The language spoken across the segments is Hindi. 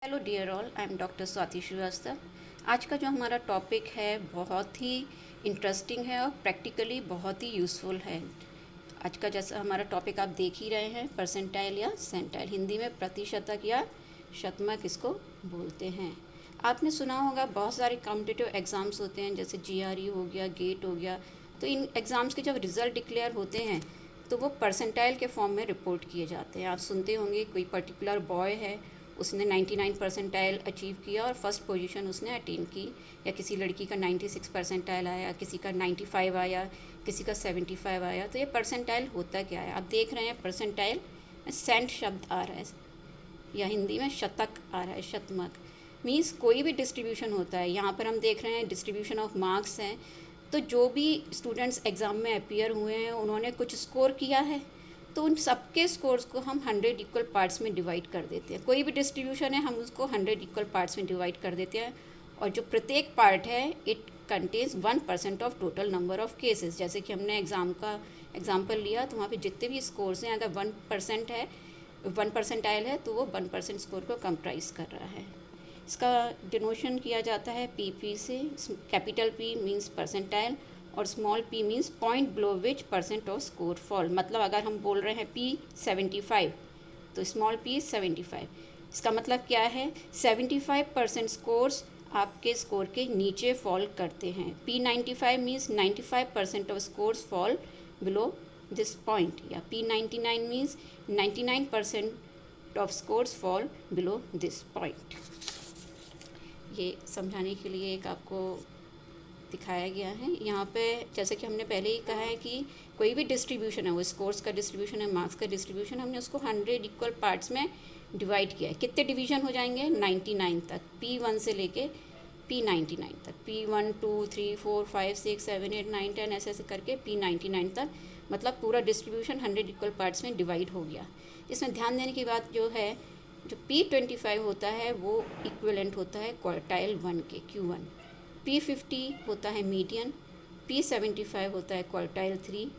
Hello dear all, I am doctor Swati Srivastava. आज का जो हमारा टॉपिक है बहुत ही इंटरेस्टिंग है और प्रैक्टिकली बहुत ही यूज़फुल है। आज का जैसा हमारा टॉपिक आप देख ही रहे हैं, परसेंटाइल या सेंटाइल, हिंदी में प्रतिशतक या शतमक इसको बोलते हैं। आपने सुना होगा बहुत सारे कॉम्पिटिटिव एग्ज़ाम्स होते हैं, जैसे जीआरई हो गया, गेट हो गया। तो इन एग्ज़ाम्स के जब रिज़ल्ट डिक्लेयर होते हैं तो वो परसेंटाइल के फॉर्म में रिपोर्ट किए जाते हैं। आप सुनते होंगे कोई पर्टिकुलर बॉय है, उसने 99 परसेंटाइल अचीव किया और फर्स्ट पोजीशन उसने अटेन की, या किसी लड़की का 96 परसेंटाइल आया, किसी का 95 आया, किसी का 75 आया। तो ये परसेंटाइल होता क्या है? आप देख रहे हैं परसेंटाइल सेंट शब्द आ रहा है या हिंदी में शतक आ रहा है, शतमक मीन्स कोई भी डिस्ट्रीब्यूशन होता है। यहाँ पर हम देख रहे हैं डिस्ट्रीब्यूशन ऑफ मार्क्स हैं, तो जो भी स्टूडेंट्स एग्ज़ाम में अपीयर हुए हैं उन्होंने कुछ स्कोर किया है, तो उन सबके स्कोर्स को हम 100 इक्वल पार्ट्स में डिवाइड कर देते हैं। कोई भी डिस्ट्रीब्यूशन है हम उसको 100 इक्वल पार्ट्स में डिवाइड कर देते हैं, और जो प्रत्येक पार्ट है it contains 1% of total number of cases. जैसे कि हमने एग्ज़ाम का एग्जाम्पल लिया, तो वहाँ पे जितने भी स्कोर्स हैं, अगर 1% है, 1 परसेंटाइल है, तो वो 1% स्कोर को कंप्राइज कर रहा है। इसका डिनोशन किया जाता है पी से। कैपिटल पी मीन्स परसेंटाइल और small p means point below which percent off score fall. मतलब अगर हम बोल रहे हैं p 75 तो स्मॉल p 75। इसका मतलब क्या है? 75% स्कोर्स आपके स्कोर के नीचे फॉल करते हैं। p 95 means 95% of scores fall below this point, या p 99 means 99% of scores fall below this point. ये समझाने के लिए एक आपको दिखाया गया है यहाँ पे। जैसे कि हमने पहले ही कहा है कि कोई भी डिस्ट्रीब्यूशन है, वो स्कोर्स का डिस्ट्रीब्यूशन है, मार्क्स का डिस्ट्रीब्यूशन, हमने उसको 100 इक्वल पार्ट्स में डिवाइड किया है। कितने डिवीजन हो जाएंगे? 99 तक, P1 से लेके P99 तक, P1 2 3 4 5 6 7 8 9 10 ऐसे ऐसे करके P99 तक। मतलब पूरा डिस्ट्रीब्यूशन 100 इक्वल पार्ट्स में डिवाइड हो गया। इसमें ध्यान देने की बात जो है, जो P25 होता है वो इक्विवेलेंट होता है क्वार्टाइल 1 के, Q1। P50 होता है मीडियन, P75 होता है क्वार्टाइल 3।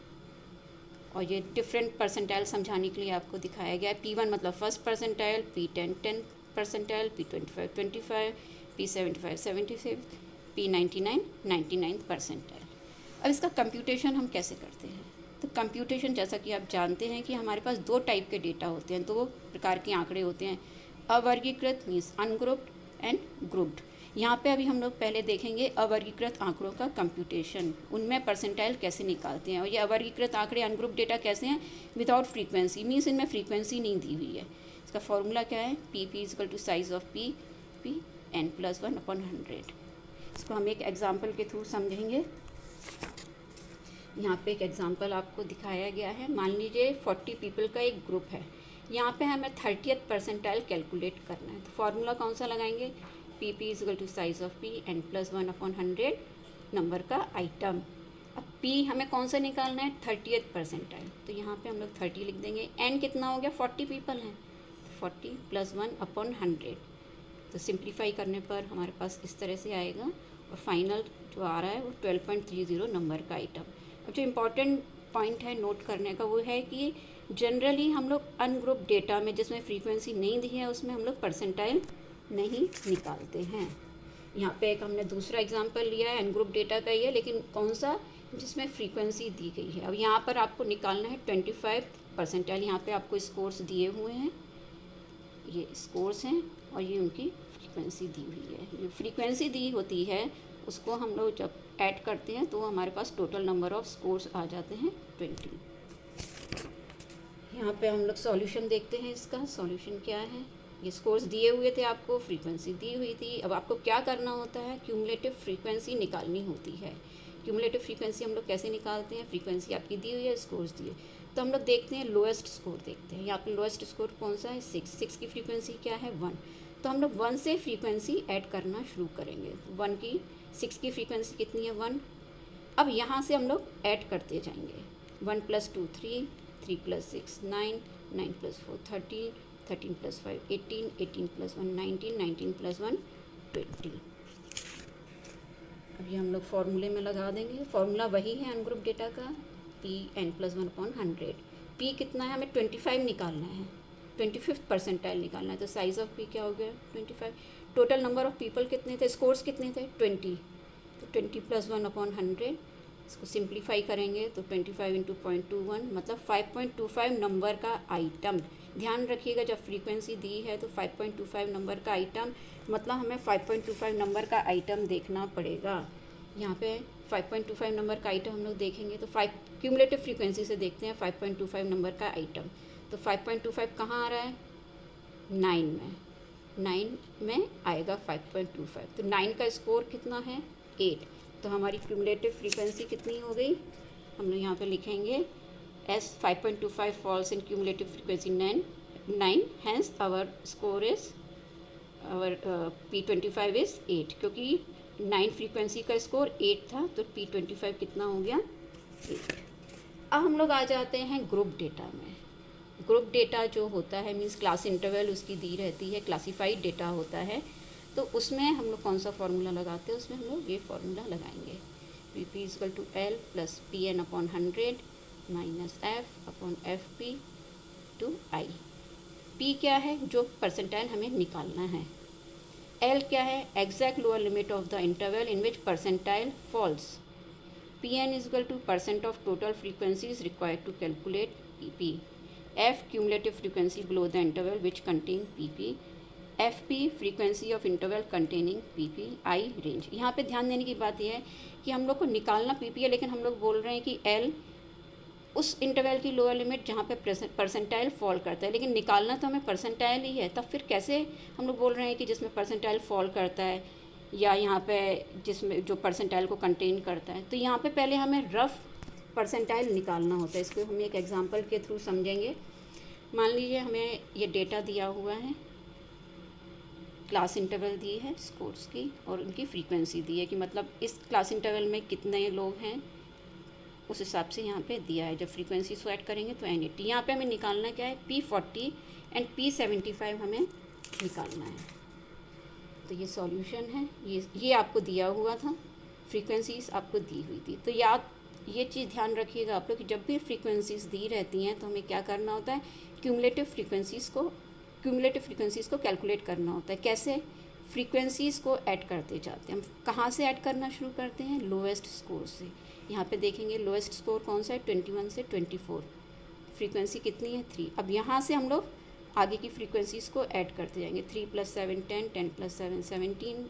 और ये डिफरेंट परसेंटाइल समझाने के लिए आपको दिखाया गया है। P1 मतलब first percentile, P10 10 percentile, P25 25, P75 76, P99 99 percentile. अब इसका कंप्यूटेशन हम कैसे करते हैं? तो कंप्यूटेशन, जैसा कि आप जानते हैं कि हमारे पास दो टाइप के डेटा होते हैं, दो प्रकार के आंकड़े होते हैं। अवर्गीकृत मीन्स अनग्रुप्ड एंड ग्रुप्ड। यहाँ पे अभी हम लोग पहले देखेंगे अवर्गीकृत आंकड़ों का कंप्यूटेशन, उनमें परसेंटाइल कैसे निकालते हैं। और ये अवर्गीकृत आंकड़े अनग्रुप डेटा कैसे हैं? विदाउट फ्रीक्वेंसी मीन्स इनमें फ्रीक्वेंसी नहीं दी हुई है। इसका फॉर्मूला क्या है? P is equal to size of P n+1/100। इसको हम एक एग्जाम्पल के थ्रू समझेंगे। यहाँ पे एक एग्जाम्पल आपको दिखाया गया है। मान लीजिए 40 पीपल का एक ग्रुप है। यहाँ पे हमें 30th परसेंटाइल कैलकुलेट करना है। तो फॉर्मूला कौन सा लगाएंगे? P is equal to size of p n+1/100 number का आइटम। अब p हमें कौन सा निकालना है? 30th percentile. तो यहाँ पे हम लोग 30 लिख देंगे। n कितना हो गया? 40 पीपल हैं, तो 40 + 1/100। तो सिंप्लीफाई करने पर हमारे पास इस तरह से आएगा, और फाइनल जो आ रहा है वो 12.30 नंबर का आइटम। अब जो इम्पॉर्टेंट पॉइंट है नोट करने का, वो है कि जनरली हम लोग अनग्रुप डेटा में, जिसमें फ्रीक्वेंसी नहीं दी है, उसमें हम लोग परसेंटाइल नहीं निकालते हैं। यहाँ पे एक हमने दूसरा एग्जांपल लिया है, अनग्रुप डेटा का ही है, लेकिन कौन सा? जिसमें फ्रीक्वेंसी दी गई है। अब यहाँ पर आपको निकालना है 25 परसेंटाइल। यहाँ पे आपको स्कोर्स दिए हुए हैं, ये स्कोर्स हैं, और ये उनकी फ्रीक्वेंसी दी हुई है। जो फ्रीक्वेंसी दी होती है उसको हम लोग जब ऐड करते हैं तो हमारे पास टोटल नंबर ऑफ स्कोर्स आ जाते हैं 20। यहाँ पे हम लोग सॉल्यूशन देखते हैं। इसका सॉल्यूशन क्या है? ये स्कोर्स दिए हुए थे आपको, फ्रीक्वेंसी दी हुई थी। अब आपको क्या करना होता है? क्यूमुलेटिव फ्रीक्वेंसी निकालनी होती है। क्यूमुलेटिव फ्रीक्वेंसी हम लोग कैसे निकालते हैं? फ्रीक्वेंसी आपकी दी हुई है, स्कोर्स दिए, तो हम लोग देखते हैं लोएस्ट स्कोर देखते हैं। यहाँ पे लोएस्ट स्कोर कौन सा है? 6 की फ्रीक्वेंसी क्या है? 1। तो हम लोग 1 से फ्रीक्वेंसी ऐड करना शुरू करेंगे। 6 की फ्रीक्वेंसी कितनी है? 1। अब यहाँ से हम लोग ऐड करते जाएंगे। 1 + 2 3, 3 + 6 9, 9 + 4 13, 13 + 5 18, 18 + 1 19, 19 + 1 20। अब ये हम लोग फॉर्मूले में लगा देंगे। फॉर्मूला वही है अनग्रुप डेटा का, p n+1/100। p कितना है? हमें 25 निकालना है। 25th परसेंटाइल निकालना है, तो साइज ऑफ पी क्या हो गया 25। टोटल नंबर ऑफ पीपल कितने थे, स्कोर्स कितने थे 20, तो 20 + 1/100, इसको सिंप्लीफाई करेंगे तो 25 × 0.21 मतलब 5.25 नंबर का आइटम। ध्यान रखिएगा जब फ्रीक्वेंसी दी है तो 5.25 नंबर का आइटम, मतलब हमें 5.25 नंबर का आइटम देखना पड़ेगा। यहाँ पे 5.25 नंबर का आइटम हम लोग देखेंगे तो 5 क्यूमुलेटिव फ्रीक्वेंसी से देखते हैं 5.25 नंबर का आइटम। तो 5.25 कहाँ आ रहा है 9 में आएगा 5.25, तो 9 का स्कोर कितना है 8, तो हमारी क्यूमुलेटिव फ्रीक्वेंसी कितनी हो गई, हम लोग यहाँ पे लिखेंगे S 5.25 falls in cumulative frequency 9, hence our score is our P25 is 8, क्योंकि 9 फ्रीक्वेंसी का स्कोर 8 था तो P25 कितना हो गया 8। अब हम लोग आ जाते हैं ग्रुप डेटा में। ग्रुप डेटा जो होता है मीन्स क्लास इंटरवल उसकी दी रहती है, क्लासिफाइड डेटा होता है, तो उसमें हम लोग कौन सा फार्मूला लगाते हैं, उसमें हम लोग ये फार्मूला लगाएंगे P = L + Pn/100 - F/FP / I। P क्या है, जो परसेंटाइल हमें निकालना है। L क्या है, exact lower limit of the interval in which percentile falls. Pn = % of total frequencies required to calculate PP। F cumulative frequency below the interval which contain PP। FP frequency of interval containing PP। I range। यहाँ पे ध्यान देने की बात यह है कि हम लोग को निकालना PP है, लेकिन हम लोग बोल रहे हैं कि L उस इंटरवल की लोअर लिमिट जहाँ पे परसेंटाइल फॉल करता है, लेकिन निकालना तो हमें परसेंटाइल ही है। तब फिर कैसे हम लोग बोल रहे हैं कि जिसमें परसेंटाइल फॉल करता है या यहाँ पे जिसमें जो परसेंटाइल को कंटेन करता है, तो यहाँ पे पहले हमें रफ़ परसेंटाइल निकालना होता है। इसको हम एक एग्जांपल के थ्रू समझेंगे। मान लीजिए हमें ये डेटा दिया हुआ है, क्लास इंटरवल दी है स्कोर्स की और उनकी फ्रीक्वेंसी दी है कि मतलब इस क्लास इंटरवल में कितने लोग हैं उस हिसाब से यहाँ पे दिया है। जब फ्रीक्वेंसी को ऐड करेंगे तो N80। यहाँ पे हमें निकालना क्या है P40 एंड P75 हमें निकालना है। तो ये सॉल्यूशन है, ये आपको दिया हुआ था, फ्रीक्वेंसीज आपको दी हुई थी। तो याद ये चीज़ ध्यान रखिएगा आप लोग कि जब भी फ्रीक्वेंसीज दी रहती हैं तो हमें क्या करना होता है, क्यूमुलेटिव फ्रीक्वेंसीज़ को कैलकुलेट करना होता है। कैसे, फ्रीक्वेंसीज़ को ऐड करते जाते हैं। हम कहाँ से ऐड करना शुरू करते हैं, लोएस्ट स्कोर से। यहाँ पे देखेंगे लोएस्ट स्कोर कौन सा है 21 से 24, फ्रीक्वेंसी कितनी है 3। अब यहाँ से हम लोग आगे की फ्रीक्वेंसीज़ को ऐड करते जाएंगे। 3 + 7 10, 10 + 7 17,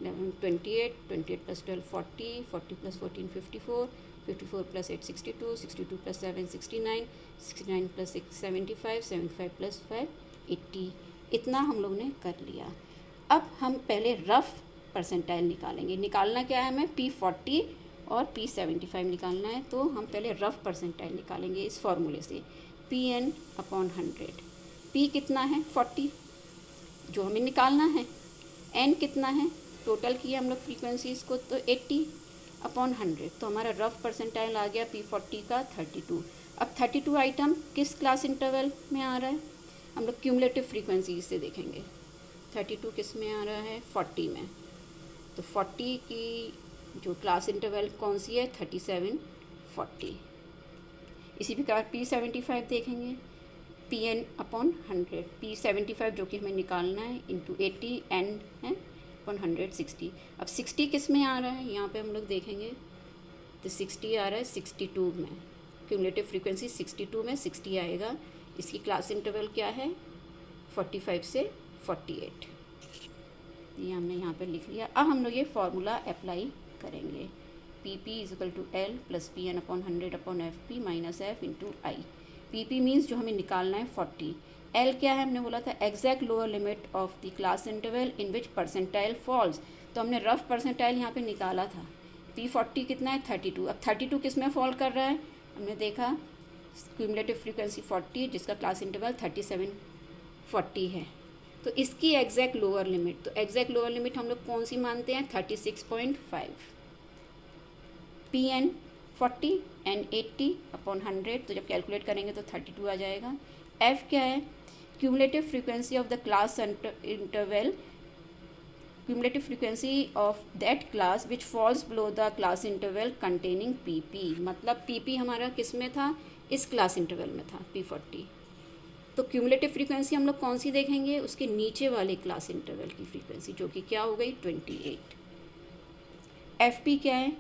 11 28, 28 + 12 40, 40 + 14 54, 54 + 8 62, 62 + 7 69, 69 + 6 75, 75 + 5 80। इतना हम लोग ने कर लिया। अब हम पहले रफ़ परसेंटाइल निकालेंगे। निकालना क्या है हमें, P40 और P75 निकालना है। तो हम पहले रफ़ परसेंटाइल निकालेंगे इस फॉर्मूले से, Pn/100। P कितना है 40 जो हमें निकालना है, N कितना है, टोटल किया हम लोग फ्रीक्वेंसीज़ को तो 80/100, तो हमारा रफ़ परसेंटाइल आ गया P40 का 32। अब 32 आइटम किस क्लास इंटरवल में आ रहा है, हम लोग क्यूमुलेटिव फ्रीक्वेंसीज से देखेंगे। 32 किस में आ रहा है 40 में, तो 40 की जो क्लास इंटरवल कौन सी है 37 40। इसी प्रकार P75 देखेंगे, Pn/100, P75 जो कि हमें निकालना है इंटू 80, N है 100 60। अब 60 किस में आ रहा है, यहाँ पे हम लोग देखेंगे तो 60 आ रहा है 62 में, क्यूमुलेटिव फ्रीक्वेंसी 62 में 60 आएगा। इसकी क्लास इंटरवल क्या है 45 से 48, ये हमने यहाँ पर लिख लिया। अब हम लोग ये फार्मूला अप्लाई करेंगे, PP = L + Pn/100/FP - F × I। PP means जो हमें निकालना है 40। L क्या है, हमने बोला था exact lower limit of the class interval in which percentile falls, तो हमने रफ़ परसेंटाइल यहाँ पे निकाला था। P40 कितना है 32। अब 32 किस में फॉल कर रहा है, हमने देखा क्यूमुलेटिव फ्रीक्वेंसी 40 जिसका क्लास इंटरवल 37 40 है, तो इसकी एग्जैक्ट लोअर लिमिट, तो एग्जैक्ट लोअर लिमिट हम लोग कौन सी मानते हैं 36.5। Pn 40 N 80/100, तो जब कैलकुलेट करेंगे तो 32 आ जाएगा। F क्या है, cumulative frequency of the class interval, cumulative frequency of that class which falls below the class interval containing PP, मतलब PP हमारा किस में था, इस क्लास इंटरवल में था P40। तो क्यूमुलेटिव फ्रीक्वेंसी हम लोग कौन सी देखेंगे, उसके नीचे वाले क्लास इंटरवल की फ्रीक्वेंसी, जो कि क्या हो गई 28। एफ पी क्या है,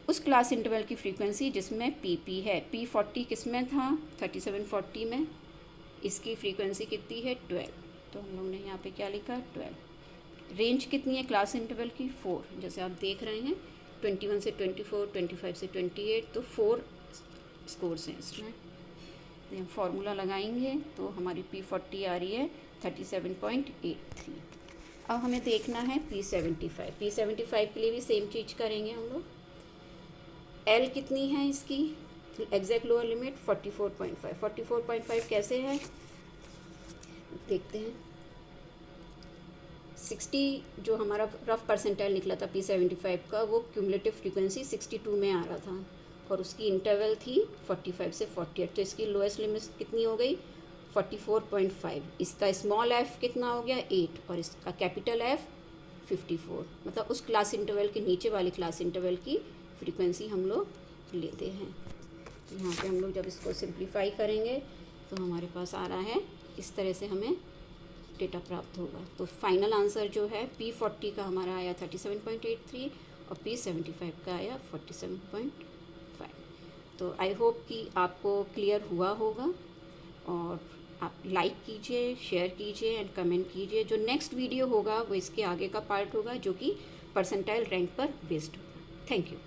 उस क्लास इंटरवल की फ्रीक्वेंसी जिसमें पी पी है। P40 किस में था, 3740 में, इसकी फ्रीक्वेंसी कितनी है 12, तो हम लोग ने यहाँ पे क्या लिखा 12। रेंज कितनी है क्लास इंटरवल की 4, जैसे आप देख रहे हैं 21 से 24, 25 से 28, तो 4 स्कोर्स हैं इसमें। तो हम फार्मूला लगाएंगे तो हमारी P40 आ रही है 37.83। अब हमें देखना है P75। P75 के लिए भी सेम चीज़ करेंगे हम लोग। L कितनी है इसकी, एग्जैक्ट लोअर लिमिट 44.5। 44.5 कैसे है देखते हैं। 60 जो हमारा रफ परसेंटाइल निकला था P75 का, वो क्यूमुलेटिव फ्रीक्वेंसी 62 में आ रहा था और उसकी इंटरवल थी 45 से 48, तो इसकी लोएस्ट लिमिट कितनी हो गई 44.5। इसका स्मॉल f कितना हो गया 8 और इसका कैपिटल F 54, मतलब उस क्लास इंटरवल के नीचे वाले क्लास इंटरवल की फ्रीक्वेंसी हम लोग लेते हैं। यहाँ पे हम लोग जब इसको सिंप्लीफाई करेंगे तो हमारे पास आ रहा है इस तरह से हमें डेटा प्राप्त होगा। तो फाइनल आंसर जो है P40 का हमारा आया 37.83 और P75 का आया 47.5। तो आई होप कि आपको क्लियर हुआ होगा, और आप लाइक कीजिए, शेयर कीजिए एंड कमेंट कीजिए। जो नेक्स्ट वीडियो होगा वो इसके आगे का पार्ट होगा, जो कि परसेंटाइल रैंक पर बेस्ड होगा। Thank you.